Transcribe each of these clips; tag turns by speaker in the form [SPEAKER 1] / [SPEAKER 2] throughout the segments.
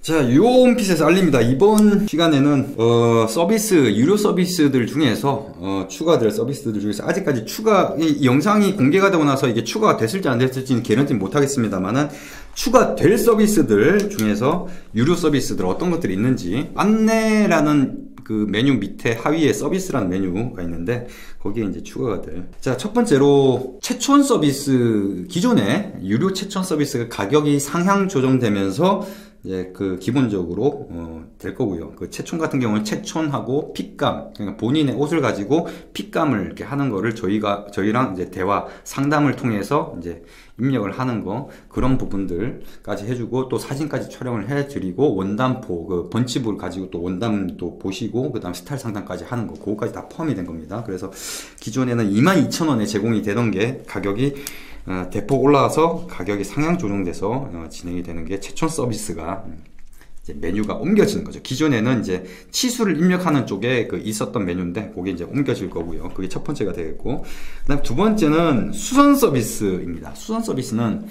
[SPEAKER 1] 자, 유홈핏에서 알립니다. 이번 시간에는 유료 서비스들 중에서 추가될 서비스들 중에서 아직까지 이 영상이 공개가 되고 나서 이게 추가가 됐을지 안 됐을지는 개런티 못하겠습니다만은 추가될 서비스들 중에서 유료 서비스들 어떤 것들이 있는지, 안내라는 그 메뉴 밑에 하위에 서비스라는 메뉴가 있는데 거기에 이제 추가가 될. 자, 첫 번째로 채촌 서비스, 기존에 유료 채촌 서비스가 가격이 상향 조정되면서 이제 그 기본적으로 될 거고요. 그 채촌 같은 경우는 채촌하고 핏감, 그러니까 본인의 옷을 가지고 핏감을 이렇게 하는 거를 저희랑 이제 대화 상담을 통해서 이제 입력을 하는 거, 그런 부분들까지 해주고, 또 사진까지 촬영을 해드리고, 원단포, 그 번치볼 가지고 또 원단도 보시고, 그 다음 스타일 상담까지 하는 거, 그거까지 다 포함이 된 겁니다. 그래서 기존에는 22,000원에 제공이 되던 게 가격이 대폭 올라와서 가격이 상향 조정돼서 진행이 되는 게 채촌 서비스가 이제 메뉴가 옮겨지는 거죠. 기존에는 이제 치수를 입력하는 쪽에 있었던 메뉴인데 그게 이제 옮겨질 거고요. 그게 첫 번째가 되겠고, 그다음 두 번째는 수선 서비스입니다. 수선 서비스는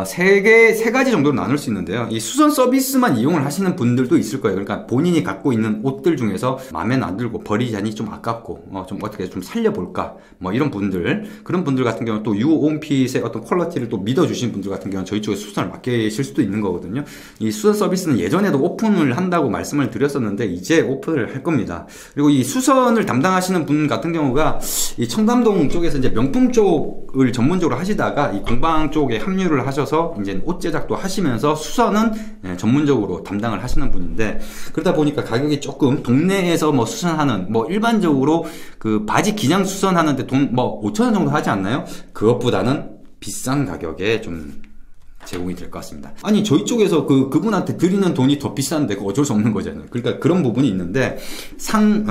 [SPEAKER 1] 세 가지 정도로 나눌 수 있는데요. 이 수선 서비스만 이용을 하시는 분들도 있을 거예요. 그러니까 본인이 갖고 있는 옷들 중에서 마음에 안 들고 버리자니 좀 아깝고, 좀 어떻게 좀 살려볼까, 뭐 이런 분들, 그런 분들 같은 경우는 또 유홈핏의 어떤 퀄리티를 또 믿어주시는 분들 같은 경우는 저희 쪽에 수선을 맡기실 수도 있는 거거든요. 이 수선 서비스는 예전에도 오픈을 한다고 말씀을 드렸었는데 이제 오픈을 할 겁니다. 그리고 이 수선을 담당하시는 분 같은 경우가 이 청담동 쪽에서 이제 명품 쪽을 전문적으로 하시다가 이 공방 쪽에 합류를 하셔서 이제 옷 제작도 하시면서 수선은 전문적으로 담당을 하시는 분인데, 그러다 보니까 가격이 조금 동네에서 뭐 수선하는, 뭐 일반적으로 그 바지 기장 수선하는데 돈 뭐 5,000원 정도 하지 않나요? 그것보다는 비싼 가격에 좀 제공이 될 것 같습니다. 아니, 저희 쪽에서 그분한테 드리는 돈이 더 비싼데 그거 어쩔 수 없는 거잖아요. 그러니까 그런 부분이 있는데,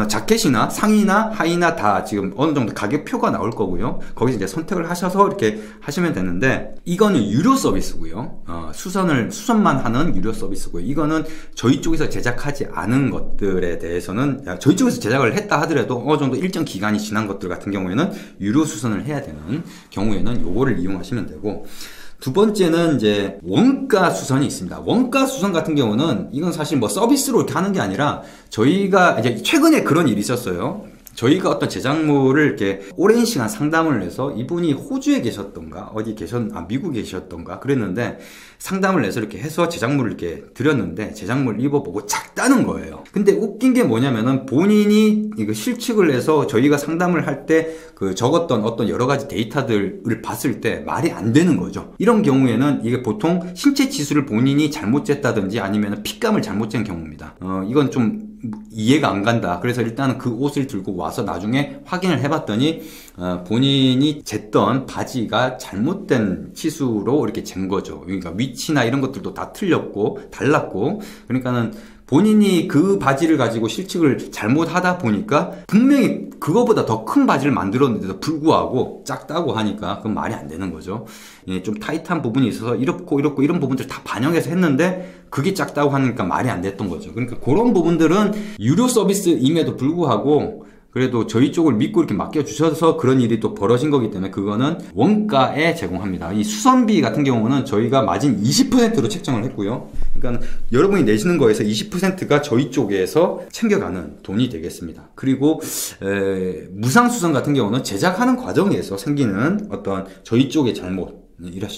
[SPEAKER 1] 자켓이나 상의나 하의나 다 지금 어느 정도 가격표가 나올 거고요. 거기서 이제 선택을 하셔서 이렇게 하시면 되는데, 이거는 유료 서비스고요. 수선만 하는 유료 서비스고요. 이거는 저희 쪽에서 제작하지 않은 것들에 대해서는, 저희 쪽에서 제작을 했다 하더라도 어느 정도 일정 기간이 지난 것들 같은 경우에는 유료 수선을 해야 되는 경우에는 요거를 이용하시면 되고, 두 번째는 이제 원가 수선이 있습니다. 원가 수선 같은 경우는 이건 사실 뭐 서비스로 이렇게 하는 게 아니라, 저희가 이제 최근에 그런 일이 있었어요. 저희가 어떤 제작물을 이렇게 오랜 시간 상담을 해서, 이분이 호주에 계셨던가 미국에 계셨던가 그랬는데, 상담을 해서 이렇게 해서 제작물을 이렇게 드렸는데 제작물을 입어보고 작다는 거예요. 근데 웃긴 게 뭐냐면은, 본인이 이거 실측을 해서 저희가 상담을 할 때 적었던 어떤 여러 가지 데이터들을 봤을 때 말이 안 되는 거죠. 이런 경우에는 이게 보통 신체 치수를 본인이 잘못 쟀다든지 아니면 핏감을 잘못 잰 경우입니다. 이건 좀 이해가 안 간다. 그래서 일단은 그 옷을 들고 와서 나중에 확인을 해봤더니 본인이 쟀던 바지가 잘못된 치수로 이렇게 잰 거죠. 그러니까 위치나 이런 것들도 다 틀렸고 달랐고, 그러니까는 본인이 그 바지를 가지고 실측을 잘못하다 보니까 분명히 그거보다 더 큰 바지를 만들었는데도 불구하고 작다고 하니까 그건 말이 안 되는 거죠. 좀 타이트한 부분이 있어서 이렇고 이런 부분들 다 반영해서 했는데 그게 작다고 하니까 말이 안 됐던 거죠. 그러니까 그런 부분들은 유료 서비스임에도 불구하고 그래도 저희 쪽을 믿고 이렇게 맡겨주셔서 그런 일이 또 벌어진 거기 때문에 그거는 원가에 제공합니다. 이 수선비 같은 경우는 저희가 마진 20%로 책정을 했고요. 그러니까 여러분이 내시는 거에서 20%가 저희 쪽에서 챙겨가는 돈이 되겠습니다. 그리고 무상수선 같은 경우는 제작하는 과정에서 생기는 어떤 저희 쪽의 잘못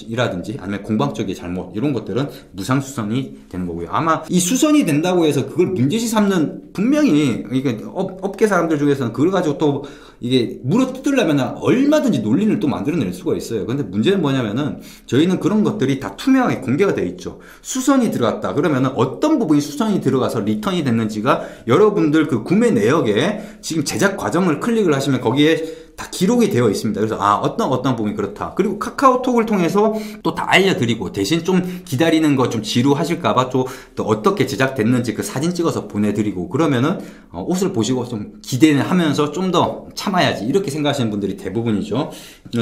[SPEAKER 1] 이라든지 아니면 공방 쪽의 잘못, 이런 것들은 무상수선이 되는 거고요. 아마 이 수선이 된다고 해서 그걸 문제시 삼는, 분명히 이게 업계 사람들 중에서는 그걸 가지고 또 이게 물어뜯으려면 얼마든지 논리를 또 만들어낼 수가 있어요. 근데 문제는 뭐냐면은, 저희는 그런 것들이 다 투명하게 공개가 되어 있죠. 수선이 들어갔다 그러면은 어떤 부분이 수선이 들어가서 리턴이 됐는지가 여러분들 그 구매 내역에 지금 제작 과정을 클릭을 하시면 거기에 다 기록이 되어 있습니다. 그래서 어떤 부분이 그렇다. 그리고 카카오톡을 통해서 또 다 알려드리고, 대신 좀 기다리는 거 좀 지루하실까봐 또 어떻게 제작됐는지 그 사진 찍어서 보내드리고, 그러면은 옷을 보시고 좀 기대하면서 좀 더 참아야지 이렇게 생각하시는 분들이 대부분이죠.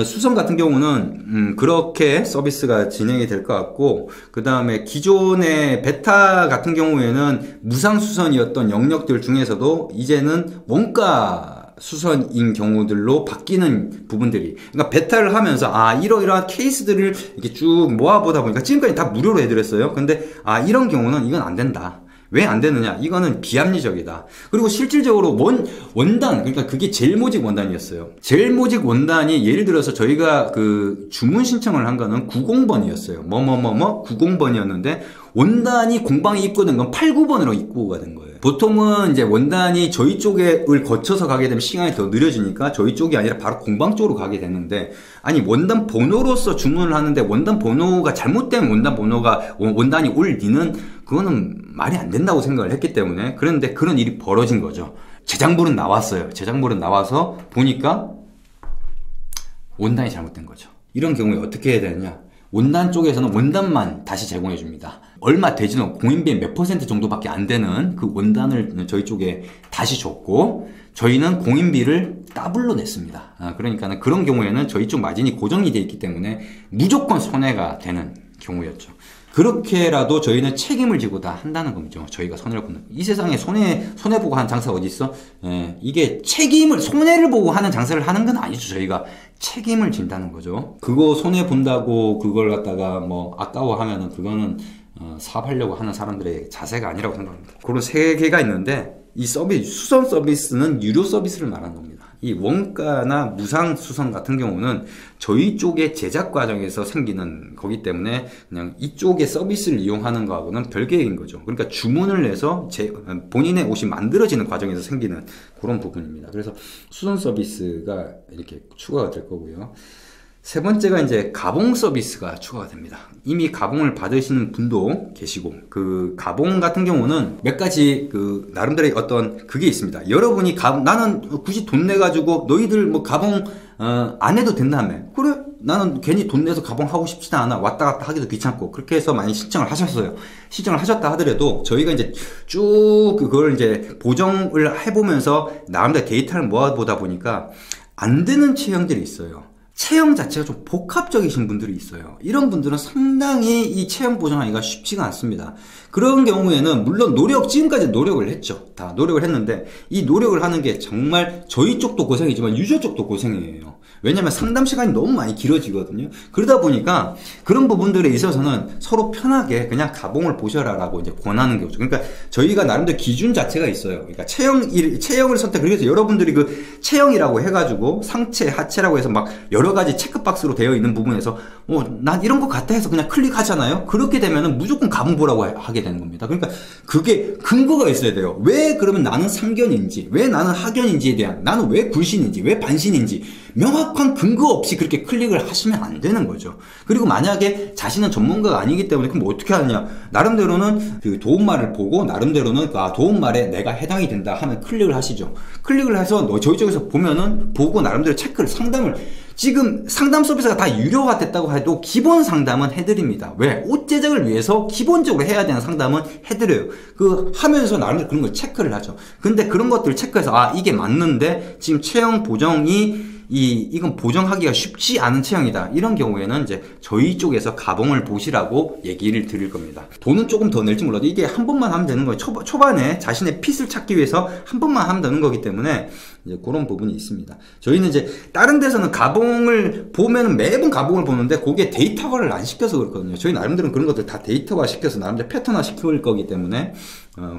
[SPEAKER 1] 수선 같은 경우는 그렇게 서비스가 진행이 될 것 같고, 그 다음에 기존의 베타 같은 경우에는 무상수선이었던 영역들 중에서도 이제는 원가 수선인 경우들로 바뀌는 부분들이, 그러니까 베타를 하면서 이러이러한 케이스들을 이렇게 쭉 모아보다 보니까 지금까지 다 무료로 해드렸어요. 근데 이런 경우는 이건 안 된다. 왜 안 되느냐? 이거는 비합리적이다. 그리고 실질적으로 원단, 그러니까 그게 제일모직 원단이었어요. 제일모직 원단이 예를 들어서 저희가 그 주문 신청을 한 거는 90번이었어요. 90번이었는데 원단이 공방에 입고된 건 89번으로 입고가 된 거예요. 보통은 이제 원단이 저희 쪽을 거쳐서 가게 되면 시간이 더 느려지니까 저희 쪽이 아니라 바로 공방 쪽으로 가게 되는데, 아니 원단 번호로서 주문을 하는데 원단 번호가 잘못된 원단이 올 리는 그거는 말이 안 된다고 생각을 했기 때문에, 그런데 그런 일이 벌어진 거죠. 제작물은 나왔어요. 제작물은 나와서 보니까 원단이 잘못된 거죠. 이런 경우에 어떻게 해야 되느냐? 원단 쪽에서는 원단만 다시 제공해 줍니다. 얼마 되지는 공인비 몇 % 정도밖에 안 되는 그 원단을 저희 쪽에 다시 줬고, 저희는 공인비를 더블로 냈습니다. 그러니까 그런 경우에는 저희 쪽 마진이 고정이 되어 있기 때문에 무조건 손해가 되는 경우였죠. 그렇게라도 저희는 책임을 지고 다 한다는 거죠. 저희가 손해를 보는. 이 세상에 손해보고 하는 장사가 어디 있어? 이게 손해를 보고 하는 장사를 하는 건 아니죠. 저희가 책임을 진다는 거죠. 그거 손해본다고 그걸 갖다가 아까워하면은 그거는 사업하려고 하는 사람들의 자세가 아니라고 생각합니다. 그런 세 개가 있는데, 이 수선 서비스는 유료 서비스를 말하는 겁니다. 이 원가나 무상 수선 같은 경우는 저희 쪽의 제작 과정에서 생기는 거기 때문에 그냥 이쪽의 서비스를 이용하는 거하고는 별개인 거죠. 그러니까 주문을 내서 본인의 옷이 만들어지는 과정에서 생기는 그런 부분입니다. 그래서 수선 서비스가 이렇게 추가가 될 거고요. 세 번째가 이제 가봉 서비스가 추가가 됩니다. 이미 가봉을 받으시는 분도 계시고, 그 가봉 같은 경우는 몇 가지 나름대로의 어떤 그게 있습니다. 여러분이 나는 굳이 돈 내가지고 너희들 가봉 안 해도 된다며. 그래? 나는 괜히 돈 내서 가봉하고 싶지도 않아. 왔다 갔다 하기도 귀찮고. 그렇게 해서 많이 신청을 하셨어요. 신청을 하셨다 하더라도 저희가 이제 쭉 그걸 이제 보정을 해보면서 나름대로 데이터를 모아보다 보니까 안 되는 체형들이 있어요. 체형 자체가 좀 복합적이신 분들이 있어요. 이런 분들은 상당히 이 체형 보정하기가 쉽지가 않습니다. 그런 경우에는 물론 지금까지 노력을 했죠. 다 노력을 했는데, 이 노력을 하는 게 정말 저희 쪽도 고생이지만 유저 쪽도 고생이에요. 왜냐면 상담 시간이 너무 많이 길어지거든요. 그러다 보니까 그런 부분들에 있어서는 서로 편하게 그냥 가봉을 보셔라라고 이제 권하는 거죠. 그러니까 저희가 나름대로 기준 자체가 있어요. 그러니까 체형을 그래서 여러분들이 그 체형이라고 해가지고 상체, 하체라고 해서 막 여러 가지 체크박스로 되어 있는 부분에서 난 이런 것 같아 해서 그냥 클릭하잖아요. 그렇게 되면은 무조건 가봉 보라고 하게 되는 겁니다. 그러니까 그게 근거가 있어야 돼요. 왜 그러면 나는 상견인지, 왜 나는 하견인지에 대한, 나는 왜 굴신인지, 왜 반신인지 명확한 근거 없이 그렇게 클릭을 하시면 안 되는 거죠. 그리고 만약에 자신은 전문가가 아니기 때문에 그럼 어떻게 하느냐? 나름대로는 그 도움말을 보고 나름대로는 도움말에 내가 해당이 된다 하면 클릭을 하시죠. 클릭을 해서 저희 쪽에서 보고 나름대로 상담을, 지금 상담 서비스가 다 유료화 됐다고 해도 기본 상담은 해드립니다. 왜? 옷 제작을 위해서 기본적으로 해야 되는 상담은 해드려요. 하면서 나름대로 그런 걸 체크를 하죠. 근데 그런 것들을 체크해서 이게 맞는데 지금 체형 보정이 이건 보정하기가 쉽지 않은 체형이다. 이런 경우에는 이제 저희 쪽에서 가봉을 보시라고 얘기를 드릴 겁니다. 돈은 조금 더 낼지 몰라도 이게 한 번만 하면 되는 거예요. 초반에 자신의 핏을 찾기 위해서 한 번만 하면 되는 거기 때문에 이제 그런 부분이 있습니다. 저희는 이제 다른 데서는 가봉을 보면은 매번 가봉을 보는데 그게 데이터화를 안 시켜서 그렇거든요. 저희 나름대로는 그런 것들 다 데이터화 시켜서 나름대로 패턴화 시킬 거기 때문에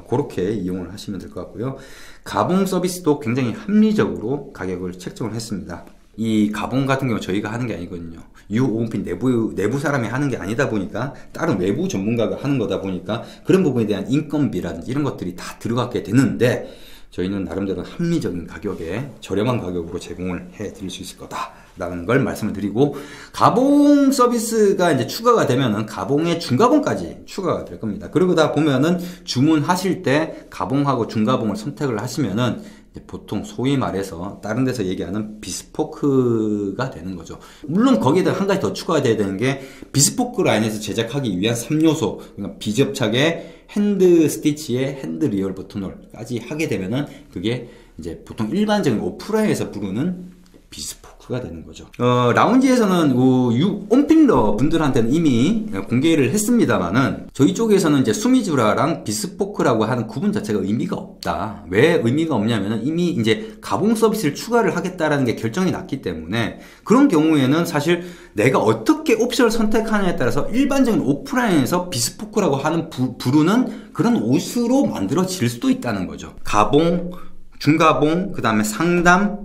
[SPEAKER 1] 그렇게 이용을 하시면 될 것 같고요. 가봉 서비스도 굉장히 합리적으로 가격을 책정을 했습니다. 이 가봉 같은 경우 저희가 하는 게 아니거든요. 유오온핀 내부 사람이 하는 게 아니다 보니까 다른 외부 전문가가 하는 거다 보니까 그런 부분에 대한 인건비라든지 이런 것들이 다 들어가게 되는데, 저희는 나름대로 합리적인 가격에 저렴한 가격으로 제공을 해 드릴 수 있을 거다라는 걸 말씀을 드리고, 가봉 서비스가 이제 추가가 되면은 가봉의 중가봉까지 추가가 될 겁니다. 그러다 보면은 주문하실 때 가봉하고 중가봉을 선택을 하시면은 보통 소위 말해서 다른 데서 얘기하는 비스포크가 되는 거죠. 물론 거기에다 한 가지 더 추가가 돼야 되는 게, 비스포크 라인에서 제작하기 위한 3요소, 그러니까 비접착의 핸드 스티치에 핸드 리얼 버튼홀까지 하게 되면은 그게 이제 보통 일반적인 오프라인에서 부르는 비스포크 추가되는 거죠. 라운지에서는 온필러 분들한테는 이미 공개를 했습니다만은 저희 쪽에서는 이제 수미주라랑 비스포크라고 하는 구분 자체가 의미가 없다. 왜 의미가 없냐면은 이미 이제 가봉 서비스를 추가를 하겠다라는 게 결정이 났기 때문에 그런 경우에는 사실 내가 어떻게 옵션을 선택하느냐에 따라서 일반적인 오프라인에서 비스포크라고 하는 부르는 그런 옷으로 만들어질 수도 있다는 거죠. 가봉, 중가봉, 그 다음에 상담,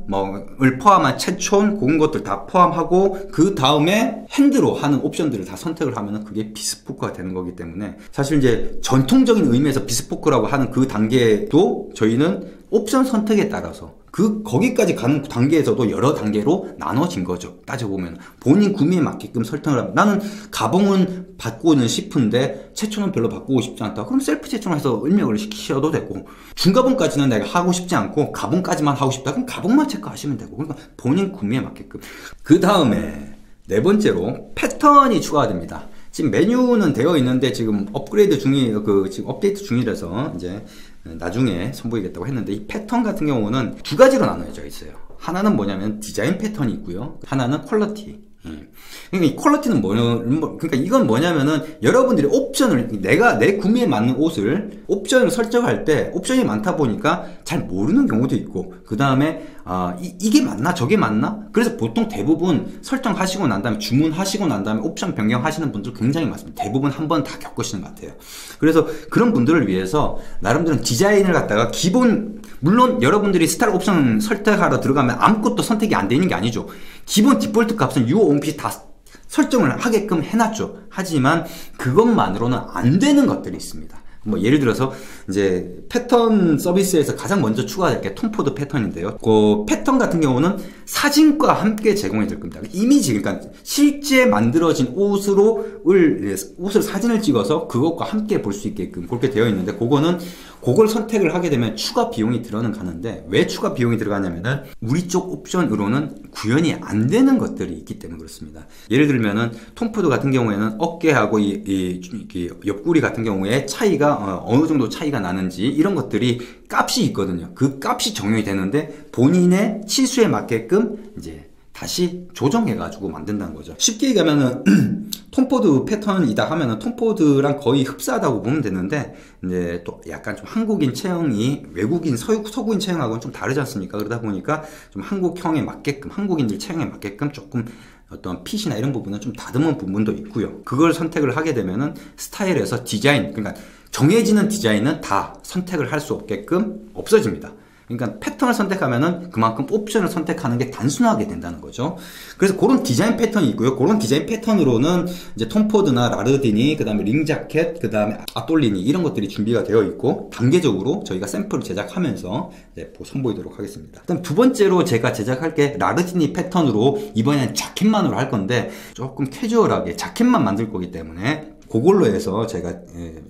[SPEAKER 1] 을 포함한 채촌, 그런 것들 다 포함하고, 그 다음에 핸드로 하는 옵션들을 다 선택을 하면은 그게 비스포크가 되는 거기 때문에, 사실 이제 전통적인 의미에서 비스포크라고 하는 그 단계도 저희는 옵션 선택에 따라서 거기까지 가는 단계에서도 여러 단계로 나눠진 거죠. 따져보면. 본인 구매에 맞게끔 설정을 하면, 나는 가봉은 받고는 싶은데, 채촌은 별로 바꾸고 싶지 않다. 그럼 셀프 채촌해서 입력을 시키셔도 되고, 중가봉까지는 내가 하고 싶지 않고, 가봉까지만 하고 싶다. 그럼 가봉만 체크하시면 되고, 그러니까 본인 구매에 맞게끔. 그 다음에, 네 번째로, 패턴이 추가가 됩니다. 지금 메뉴는 되어 있는데, 지금 업그레이드 지금 업데이트 중이라서, 이제, 나중에 선보이겠다고 했는데 이 패턴 같은 경우는 두 가지로 나눠져 있어요. 하나는 뭐냐면 디자인 패턴이 있고요. 하나는 퀄리티. 그러니까 이 퀄리티는 그러니까 이건 뭐냐면은 여러분들이 옵션을 내가 내 구매에 맞는 옷을 옵션을 설정할 때 옵션이 많다 보니까 잘 모르는 경우도 있고 그 다음에 이게 맞나 저게 맞나 그래서 보통 대부분 설정하시고 난 다음에 주문하시고 난 다음에 옵션 변경하시는 분들 굉장히 많습니다. 대부분 한 번 다 겪으시는 것 같아요. 그래서 그런 분들을 위해서 나름대로 디자인을 갖다가 기본 물론 여러분들이 스타일 옵션 설정하러 들어가면 아무것도 선택이 안 되는 게 아니죠. 기본 디폴트 값은 UOMP 다 설정을 하게끔 해놨죠. 하지만 그것만으로는 안 되는 것들이 있습니다. 뭐 예를 들어서 이제 패턴 서비스에서 가장 먼저 추가될 게 톰포드 패턴인데요. 그 패턴 같은 경우는 사진과 함께 제공이 될 겁니다. 이미지 그러니까 실제 만들어진 옷을 사진을 찍어서 그것과 함께 볼 수 있게끔 그렇게 되어 있는데 그걸 선택을 하게 되면 추가 비용이 들어는 가는데 왜 추가 비용이 들어가냐면은 우리 쪽 옵션으로는 구현이 안 되는 것들이 있기 때문에 그렇습니다. 예를 들면은 톰포드 같은 경우에는 어깨하고 이 옆구리 같은 경우에 차이가 어느 정도 차이가 나는지 이런 것들이 값이 있거든요. 그 값이 적용이 되는데 본인의 치수에 맞게끔 이제 다시 조정해가지고 만든다는 거죠. 쉽게 얘기하면은 톰포드 패턴이다 하면은 톰포드랑 거의 흡사하다고 보면 되는데 이제 또 약간 좀 한국인 체형이 외국인 서구인 체형하고는 좀 다르지 않습니까? 그러다 보니까 좀 한국형에 맞게끔 한국인들 체형에 맞게끔 조금 어떤 핏이나 이런 부분은 좀 다듬은 부분도 있고요. 그걸 선택을 하게 되면은 스타일에서 디자인 그러니까 정해지는 디자인은 다 선택을 할 수 없게끔 없어집니다. 그러니까 패턴을 선택하면은 그만큼 옵션을 선택하는 게 단순하게 된다는 거죠. 그래서 그런 디자인 패턴이 있고요. 그런 디자인 패턴으로는 이제 톰포드나 라르디니, 그 다음에 링자켓, 그 다음에 아톨리니 이런 것들이 준비가 되어 있고 단계적으로 저희가 샘플을 제작하면서 이제 선보이도록 하겠습니다. 그다음 두 번째로 제가 제작할 게 라르디니 패턴으로 이번에는 자켓만으로 할 건데 조금 캐주얼하게 자켓만 만들 거기 때문에 그걸로 해서 제가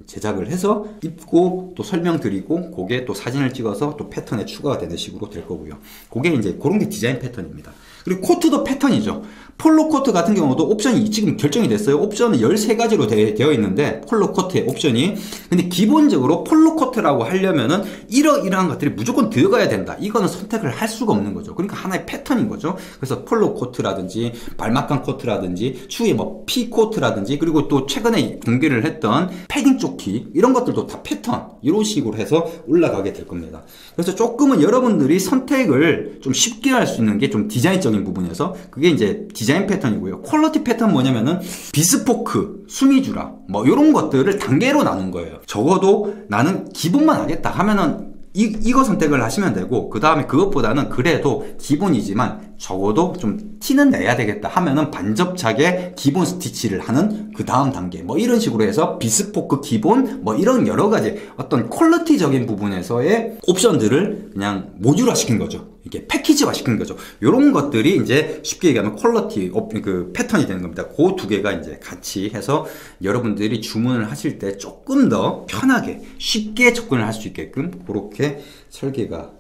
[SPEAKER 1] 제작을 해서 입고 또 설명드리고 그게 또 사진을 찍어서 또 패턴에 추가가 되는 식으로 될 거고요. 그게 이제 그런 게 디자인 패턴입니다. 그리고 코트도 패턴이죠. 폴로 코트 같은 경우도 옵션이 지금 결정이 됐어요. 옵션은 13가지로 되어 있는데 폴로 코트의 옵션이 근데 기본적으로 폴로 코트라고 하려면은 이러한 것들이 무조건 들어가야 된다. 이거는 선택을 할 수가 없는 거죠. 그러니까 하나의 패턴인 거죠. 그래서 폴로 코트라든지 발막간 코트라든지 추후에 뭐 피 코트라든지 그리고 또 최근에 공개를 했던 패딩 조끼 이런 것들도 다 패턴 이런 식으로 해서 올라가게 될 겁니다. 그래서 조금은 여러분들이 선택을 좀 쉽게 할 수 있는 게 좀 디자인적인 부분에서 그게 이제 디자인 패턴이고요. 퀄리티 패턴 뭐냐면은 비스포크, 수미주라 뭐 이런 것들을 단계로 나눈 거예요. 적어도 나는 기본만 하겠다 하면은 이거 선택을 하시면 되고 그 다음에 그것보다는 그래도 기본이지만 적어도 좀 티는 내야 되겠다 하면은 반접착에 기본 스티치를 하는 그 다음 단계 뭐 이런 식으로 해서 비스포크 기본 뭐 이런 여러 가지 어떤 퀄리티적인 부분에서의 옵션들을 그냥 모듈화 시킨 거죠. 이게 패키지화 시킨 거죠. 이런 것들이 이제 쉽게 얘기하면 퀄리티 그 패턴이 되는 겁니다. 그 두 개가 이제 같이 해서 여러분들이 주문을 하실 때 조금 더 편하게 쉽게 접근을 할 수 있게끔 그렇게 설계가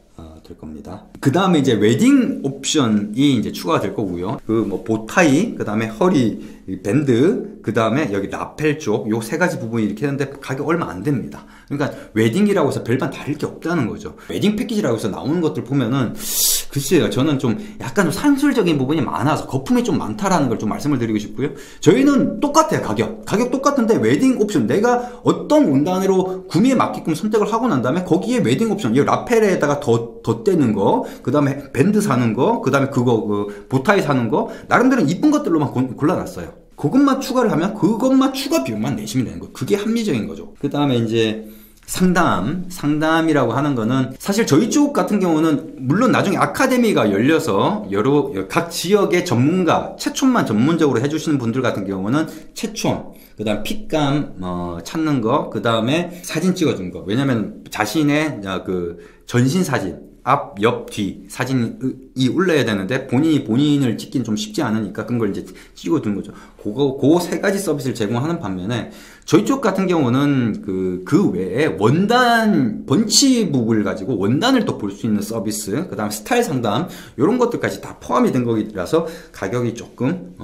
[SPEAKER 1] 될 겁니다. 그 다음에 이제 웨딩 옵션이 이제 추가가 될 거고요. 그 뭐 보타이, 그 다음에 허리 밴드, 그 다음에 여기 라펠 쪽, 요 세 가지 부분이 이렇게 했는데 가격 얼마 안 됩니다. 그러니까 웨딩이라고 해서 별반 다를 게 없다는 거죠. 웨딩 패키지라고 해서 나오는 것들 보면은 글쎄요, 저는 좀 약간 좀 산술적인 부분이 많아서 거품이 좀 많다라는 걸 좀 말씀을 드리고 싶고요. 저희는 똑같아요. 가격 똑같은데 웨딩 옵션, 내가 어떤 원단으로 구매에 맞게끔 선택을 하고 난 다음에 거기에 웨딩 옵션, 이 라펠에다가 덧대는 거, 그 다음에 밴드 사는 거, 그 다음에 그 보타이 사는 거, 나름대로 이쁜 것들로만 골라놨어요. 그것만 추가를 하면 그것만 추가 비용만 내시면 되는 거예요. 그게 합리적인 거죠. 그 다음에 이제 상담이라고 하는 거는 사실 저희 쪽 같은 경우는 물론 나중에 아카데미가 열려서 각 지역의 전문가, 채촌만 전문적으로 해주시는 분들 같은 경우는 채촌, 그 다음 핏감 찾는 거, 그 다음에 사진 찍어준 거. 왜냐면 자신의 그 전신 사진, 앞, 옆, 뒤 사진이 올라야 되는데 본인을 찍긴 좀 쉽지 않으니까 그런 걸 이제 찍어두는 거죠. 그 세 가지 서비스를 제공하는 반면에 저희 쪽 같은 경우는 그 외에 원단, 번치북을 가지고 원단을 또 볼 수 있는 서비스, 그 다음 스타일 상담, 이런 것들까지 다 포함이 된 거라서 가격이 조금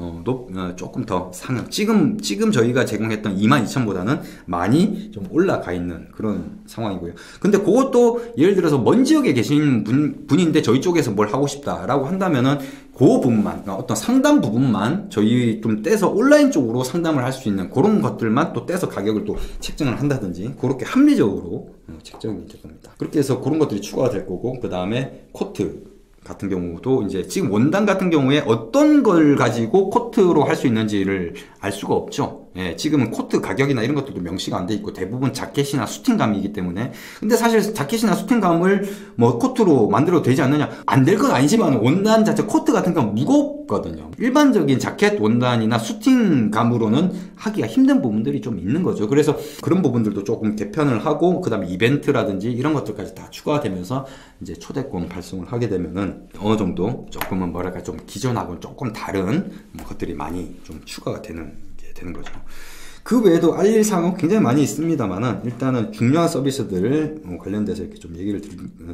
[SPEAKER 1] 더 상향. 지금 저희가 제공했던 22,000보다는 많이 좀 올라가 있는 그런 상황이고요. 근데 그것도 예를 들어서 먼 지역에 계신 분인데 저희 쪽에서 뭘 하고 싶다라고 한다면은 그 부분만, 어떤 상담 부분만 저희 좀 떼서 온라인 쪽으로 상담을 할 수 있는 그런 것들만 또 떼서 가격을 또 책정을 한다든지 그렇게 합리적으로 책정이 될 겁니다. 그렇게 해서 그런 것들이 추가가 될 거고, 그 다음에 코트 같은 경우도 이제 지금 원단 같은 경우에 어떤 걸 가지고 코트로 할 수 있는지를 알 수가 없죠. 예, 지금은 코트 가격이나 이런 것들도 명시가 안 돼 있고 대부분 자켓이나 수팅감이기 때문에. 근데 사실 자켓이나 수팅감을 뭐 코트로 만들어도 되지 않느냐? 안 될 건 아니지만 원단 자체 코트 같은 건 무겁거든요. 일반적인 자켓 원단이나 수팅감으로는 하기가 힘든 부분들이 좀 있는 거죠. 그래서 그런 부분들도 조금 개편을 하고, 그 다음에 이벤트라든지 이런 것들까지 다 추가가 되면서 이제 초대권 발송을 하게 되면은 어느 정도 조금은 뭐랄까 좀 기존하고는 조금 다른 것들이 많이 좀 추가가 되는 거죠. 그 외에도 알릴 사항은 굉장히 많이 있습니다만은 일단은 중요한 서비스들 관련돼서 이렇게 좀 얘기를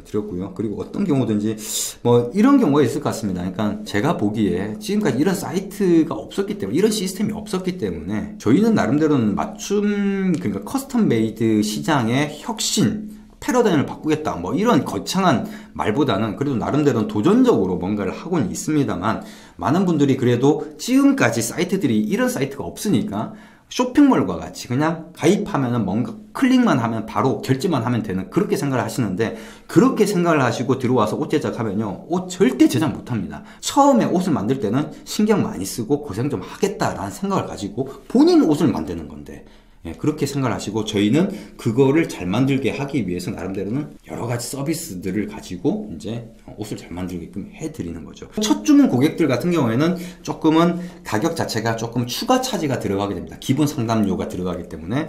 [SPEAKER 1] 드렸고요. 그리고 어떤 경우든지 뭐 이런 경우가 있을 것 같습니다. 그러니까 제가 보기에 지금까지 이런 사이트가 없었기 때문에, 이런 시스템이 없었기 때문에 저희는 나름대로는 맞춤, 그러니까 커스텀 메이드 시장의 혁신, 패러다임을 바꾸겠다, 뭐 이런 거창한 말보다는 그래도 나름대로는 도전적으로 뭔가를 하고는 있습니다만, 많은 분들이 그래도 지금까지 사이트들이 이런 사이트가 없으니까 쇼핑몰과 같이 그냥 가입하면은 뭔가 클릭만 하면 바로 결제만 하면 되는, 그렇게 생각을 하시는데, 그렇게 생각을 하시고 들어와서 옷 제작하면요, 옷 절대 제작 못합니다. 처음에 옷을 만들 때는 신경 많이 쓰고 고생 좀 하겠다라는 생각을 가지고 본인 옷을 만드는 건데, 예, 그렇게 생각을 하시고 저희는 그거를 잘 만들게 하기 위해서 나름대로는 여러 가지 서비스들을 가지고 이제 옷을 잘 만들게끔 해드리는 거죠. 첫 주문 고객들 같은 경우에는 조금은 가격 자체가 조금 추가 차지가 들어가게 됩니다. 기본 상담료가 들어가기 때문에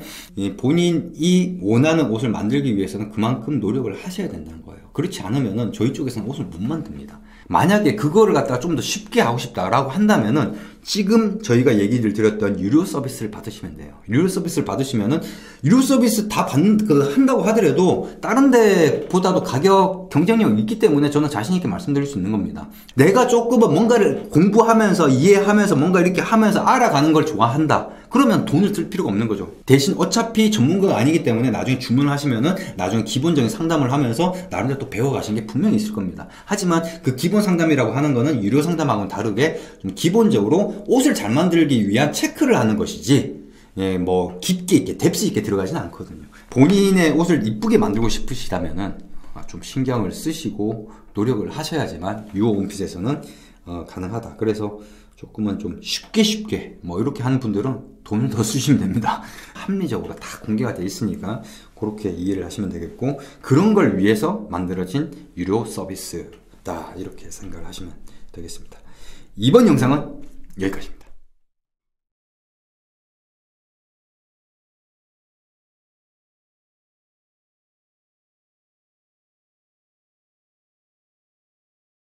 [SPEAKER 1] 본인이 원하는 옷을 만들기 위해서는 그만큼 노력을 하셔야 된다는 거예요. 그렇지 않으면은 저희 쪽에서는 옷을 못 만듭니다. 만약에 그거를 갖다가 좀 더 쉽게 하고 싶다라고 한다면은 지금 저희가 얘기를 드렸던 유료 서비스를 받으시면 돼요. 유료 서비스를 받으시면은 유료 서비스 다 한다고 하더라도 다른 데보다도 가격 경쟁력이 있기 때문에 저는 자신 있게 말씀드릴 수 있는 겁니다. 내가 조금은 뭔가를 공부하면서 이해하면서 뭔가 이렇게 하면서 알아가는 걸 좋아한다. 그러면 돈을 쓸 필요가 없는 거죠. 대신 어차피 전문가가 아니기 때문에 나중에 주문하시면은 나중에 기본적인 상담을 하면서 나름대로 또 배워가시는 게 분명히 있을 겁니다. 하지만 그 기본 상담이라고 하는 거는 유료 상담하고는 다르게 좀 기본적으로 옷을 잘 만들기 위한 체크를 하는 것이지, 예, 뭐 깊게 있게 뎁스 있게 들어가지는 않거든요. 본인의 옷을 이쁘게 만들고 싶으시다면은 좀 신경을 쓰시고 노력을 하셔야지만 유호 원핏에서는 가능하다. 그래서 조금은 좀 쉽게 뭐 이렇게 하는 분들은 돈을 더 쓰시면 됩니다. 합리적으로 다 공개가 돼 있으니까 그렇게 이해를 하시면 되겠고, 그런 걸 위해서 만들어진 유료 서비스다, 이렇게 생각을 하시면 되겠습니다. 이번 영상은 여기까지입니다.